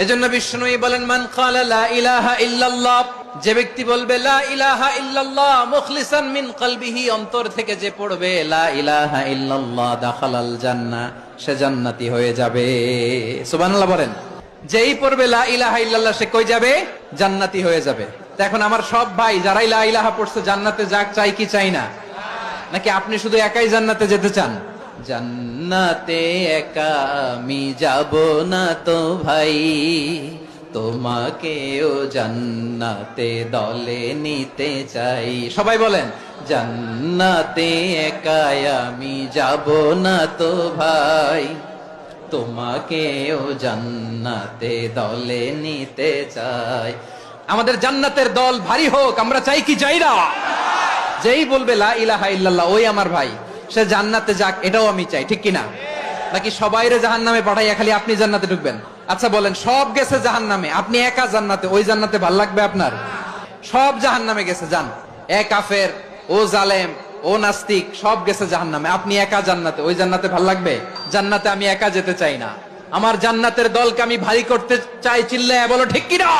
এজন্য বিষ্ণুই বলেন, মান ক্বালা লা ইলাহা ইল্লাল্লাহ, যে ব্যক্তি বলবে লা ইলাহা ইল্লাল্লাহ মুখলিসান মিন কলবিহি, অন্তর থেকে যে পড়বে লা ইলাহা ইল্লাল্লাহ, দাখালাল জান্নাহ, সে জান্নাতি হয়ে যাবে। সুবহানাল্লাহ বলেন। যেই পড়বে লা ইলাহা ইল্লাল্লাহ সে কই যাবে? জান্নাতি হয়ে যাবে। তো এখন আমার সব ভাই যারাই লা ইলাহা পড়ছে জান্নাতে যাক, চাই কি চাই না? নাকি আপনি শুধু একাই জান্নাতে যেতে চান? জান্নাতে একা আমি যাব না তো ভাই, তোমাকেও জান্নাতে দলে নিতে চাই। সবাই বলেন, জান্নাতে একা আমি যাব না তো ভাই, তোমাকেও জান্নাতে দলে নিতে চাই। আমাদের জান্নাতের দল ভারী হোক, আমরা চাই কি চাই না? যেই বলবে লা ইলাহা ইল্লাল্লাহ ওই আমার ভাই, সে জান্নাতে যাক, এটাও আমি চাই, ঠিক কিনা? নাকি সবাইরে জাহান্নামে পাঠাইয়া খালি আপনি জান্নাতে ঢুকবেন? আচ্ছা বলেন, সব গেছে জাহান্নামে, আপনি একা জান্নাতে, ওই জান্নাতে ভাল লাগবে আপনার? সব জাহান্নামে গেছে, যান। এ কাফের, ও জালেম, ও নাস্তিক, সব গেছে জাহান্নামে, আপনি একা জান্নাতে, ওই জান্নাতে ভাল লাগবে? জান্নাতে আমি একা যেতে চাই না, আমার জান্নাতের দলকে আমি ভারী করতে চাই। চিল্লায়া বলো ঠিক কিনা?